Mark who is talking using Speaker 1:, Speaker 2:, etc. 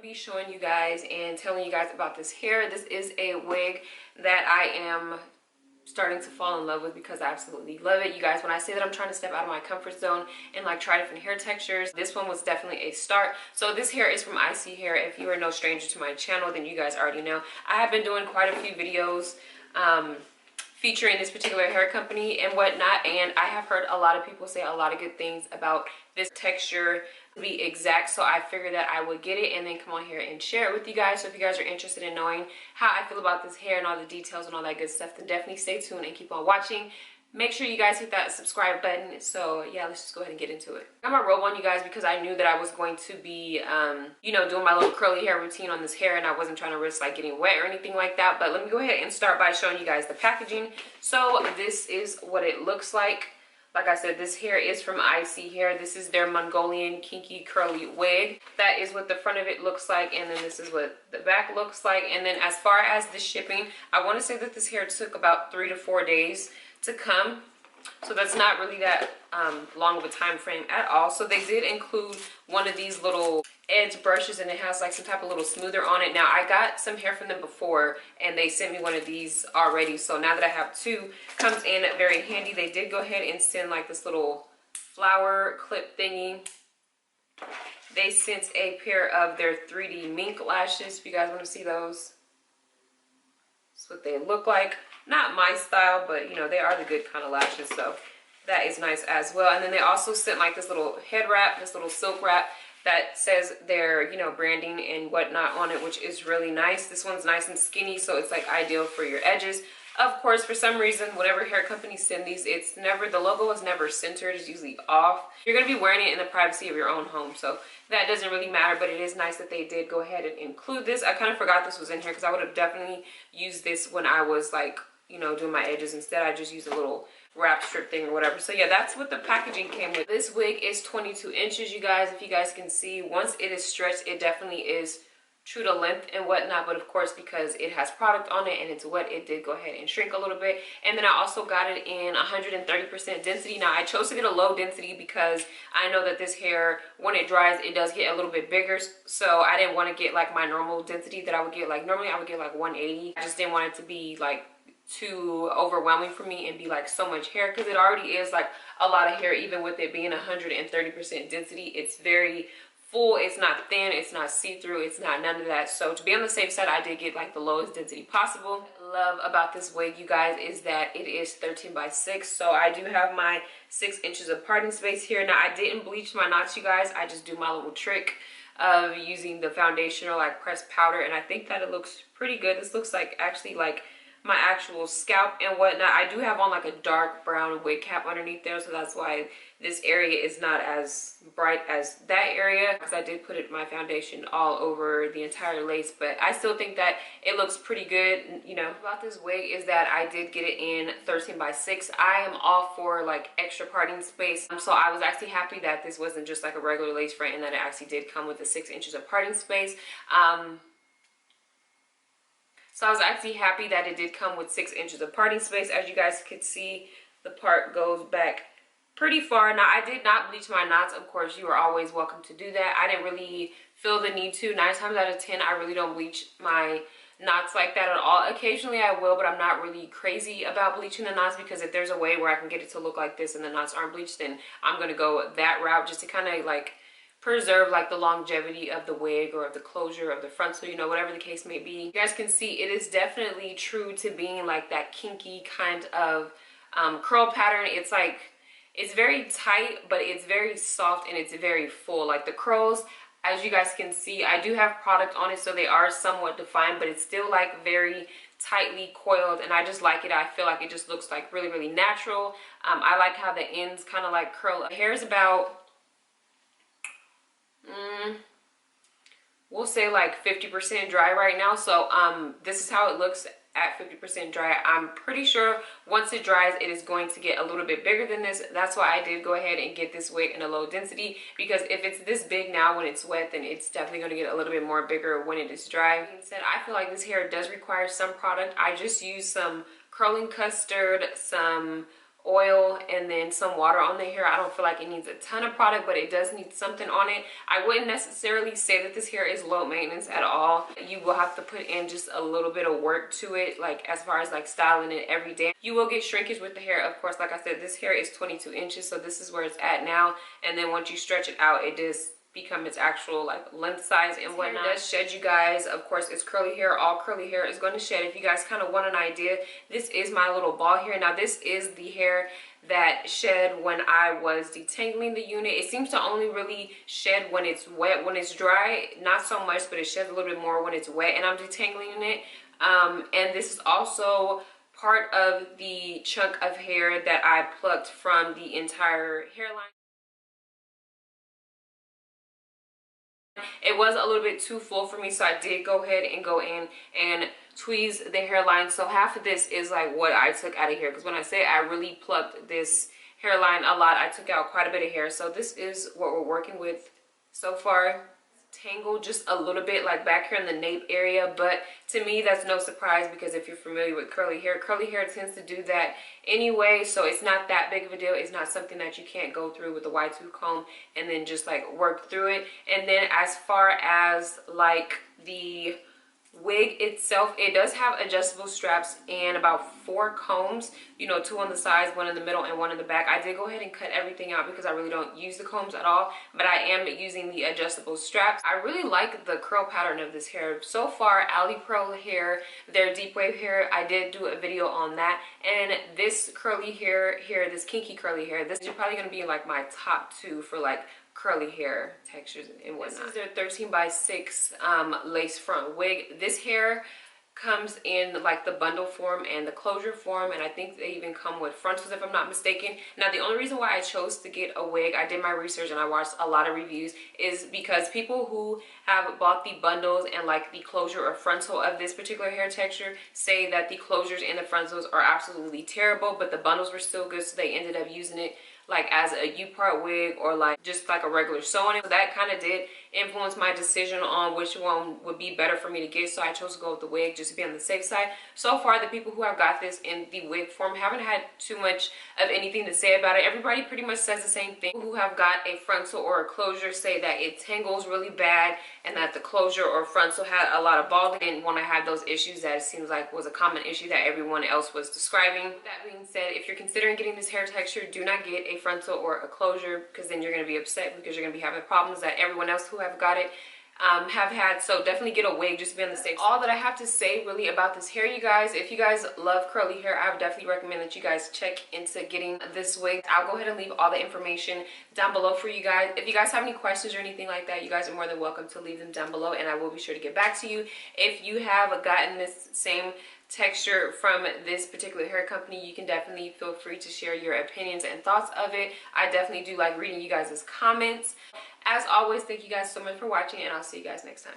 Speaker 1: Be showing you guys and telling you guys about this hair. This is a wig that I am starting to fall in love with because I absolutely love it. You guys, when I say that I'm trying to step out of my comfort zone and like try different hair textures, this one was definitely a start. So this hair is from ISEE Hair. If you are no stranger to my channel, then you guys already know I have been doing quite a few videos featuring this particular hair company and whatnot, and I have heard a lot of people say a lot of good things about this texture to be exact, so I figured that I would get it and then come on here and share it with you guys. So if you guys are interested in knowing how I feel about this hair and all the details and all that good stuff, then definitely stay tuned and keep on watching. Make sure you guys hit that subscribe button. So yeah, let's just go ahead and get into it. I got my robe on, you guys, because I knew that I was going to be you know, doing my little curly hair routine on this hair, and I wasn't trying to risk like getting wet or anything like that. But let me go ahead and start by showing you guys the packaging. So this is what it looks like. Like I said, this hair is from ISEE Hair. This is their Mongolian Kinky curly wig. That is what the front of it looks like, and then this is what the back looks like. And then as far as the shipping, I want to say that this hair took about 3 to 4 days to come, so that's not really that long of a time frame at all. So they did include one of these little edge brushes, and it has like some type of little smoother on it. Now I got some hair from them before and they sent me one of these already, so now that I have two, comes in very handy. They did go ahead and send like this little flower clip thingy. They sent a pair of their 3D mink lashes, if you guys want to see those. That's what they look like. Not my style, but you know, they are the good kind of lashes, so that is nice as well. And then they also sent like this little head wrap, this little silk wrap that says their, you know, branding and whatnot on it, which is really nice. This one's nice and skinny, so it's like ideal for your edges. Of course, for some reason, whatever hair companies send these, it's never, the logo is never centered, it's usually off. You're going to be wearing it in the privacy of your own home, so that doesn't really matter, but it is nice that they did go ahead and include this. I kind of forgot this was in here because I would have definitely used this when I was like, you know, doing my edges. Instead, I just used a little wrap strip thing or whatever. So yeah, that's what the packaging came with. This wig is 22 inches, you guys. If you guys can see, once it is stretched, it definitely is true to length and whatnot, but of course, because it has product on it and it's wet, it did go ahead and shrink a little bit. And then I also got it in 130% density. Now I chose to get a low density because I know that this hair, when it dries, it does get a little bit bigger, so I didn't want to get like my normal density that I would get. Like normally I would get like 180. I just didn't want it to be like too overwhelming for me and be like so much hair, because it already is like a lot of hair. Even with it being 130% density, it's very full, it's not thin, it's not see-through, it's not none of that. So to be on the safe side, I did get like the lowest density possible. What I love about this wig, you guys, is that it is 13 by 6, so I do have my 6 inches of parting space here. Now I didn't bleach my knots, you guys. I just do my little trick of using the foundation or like pressed powder, and I think that it looks pretty good. This looks like actually like my actual scalp and whatnot. I do have on like a dark brown wig cap underneath there, so that's why this area is not as bright as that area, because I did put my foundation all over the entire lace. But I still think that it looks pretty good. You know, about this wig is that I did get it in 13 by 6. I am all for like extra parting space, so I was actually happy that this wasn't just like a regular lace front and that it actually did come with the 6 inches of parting space. So I was actually happy that it did come with 6 inches of parting space. As you guys could see, the part goes back pretty far. Now, I did not bleach my knots. Of course, you are always welcome to do that. I didn't really feel the need to. 9 times out of 10, I really don't bleach my knots like that at all. Occasionally I will, but I'm not really crazy about bleaching the knots, because if there's a way where I can get it to look like this and the knots aren't bleached, then I'm going to go that route, just to kind of like preserve like the longevity of the wig or of the closure of the frontal, you know, whatever the case may be. You guys can see it is definitely true to being like that kinky kind of curl pattern. It's like, it's very tight, but it's very soft and it's very full. Like the curls, as you guys can see, I do have product on it, so they are somewhat defined, but it's still like very tightly coiled, and I just like it. I feel like it just looks like really, really natural. I like how the ends kind of like curl. The hair is about we'll say like 50% dry right now, so this is how it looks at 50% dry. I'm pretty sure once it dries, it is going to get a little bit bigger than this. That's why I did go ahead and get this wig in a low density, because if it's this big now when it's wet, then it's definitely going to get a little bit more bigger when it is dry. That being said, I feel like this hair does require some product. I just used some curling custard, some oil, and then some water on the hair. I don't feel like it needs a ton of product, but it does need something on it. I wouldn't necessarily say that this hair is low maintenance at all. You will have to put in just a little bit of work to it, like as far as like styling it every day. You will get shrinkage with the hair, of course. Like I said, this hair is 22 inches, so this is where it's at now, and then once you stretch it out, it does become its actual like length size and whatnot. It does shed, you guys. Of course, it's curly hair. All curly hair is going to shed. If you guys kind of want an idea, this is my little ball hair. Now, this is the hair that shed when I was detangling the unit. It seems to only really shed when it's wet. When it's dry, not so much, but it sheds a little bit more when it's wet and I'm detangling it. And this is also part of the chunk of hair that I plucked from the entire hairline. It was a little bit too full for me, so I did go ahead and go in and tweeze the hairline. So half of this is like what I took out of here, because when I say I really plucked this hairline a lot, I took out quite a bit of hair. So this is what we're working with so far. Tangled just a little bit like back here in the nape area, but to me that's no surprise, because if you're familiar with curly hair tends to do that anyway, so it's not that big of a deal. It's not something that you can't go through with a wide tooth comb and then just like work through it. And then as far as like the wig itself, it does have adjustable straps and about 4 combs, you know, 2 on the sides, 1 in the middle and 1 in the back. I did go ahead and cut everything out because I really don't use the combs at all, but I am using the adjustable straps. I really like the curl pattern of this hair so far. Aliexpress hair, their deep wave hair, I did do a video on that, and this curly hair here, this kinky curly hair, this is probably going to be like my top 2 for like curly hair textures and whatnot. This is their 13 by 6 lace front wig. This hair comes in like the bundle form and the closure form, and I think they even come with frontals if I'm not mistaken. Now, the only reason why I chose to get a wig, I did my research and I watched a lot of reviews, is because people who have bought the bundles and like the closure or frontal of this particular hair texture say that the closures and the frontals are absolutely terrible, but the bundles were still good, so they ended up using it like as a U-part wig or like just like a regular sew-on. So that kind of did influence my decision on which one would be better for me to get, so I chose to go with the wig just to be on the safe side. So far, the people who have got this in the wig form haven't had too much of anything to say about it. Everybody pretty much says the same thing. People who have got a frontal or a closure say that it tangles really bad and that the closure or frontal had a lot of balding and want to have those issues that it seems like was a common issue that everyone else was describing. With that being said, if you're considering getting this hair texture, do not get a frontal or a closure, because then you're going to be upset because you're going to be having problems that everyone else who have got it have had. So definitely get a wig just to be on the safe side. All that I have to say really about this hair, you guys. If you guys love curly hair, I would definitely recommend that you guys check into getting this wig. I'll go ahead and leave all the information down below for you guys. If you guys have any questions or anything like that, you guys are more than welcome to leave them down below, and I will be sure to get back to you. If you have gotten this same texture from this particular hair company, you can definitely feel free to share your opinions and thoughts of it. I definitely do like reading you guys' comments. As always, thank you guys so much for watching, and I'll see you guys next time.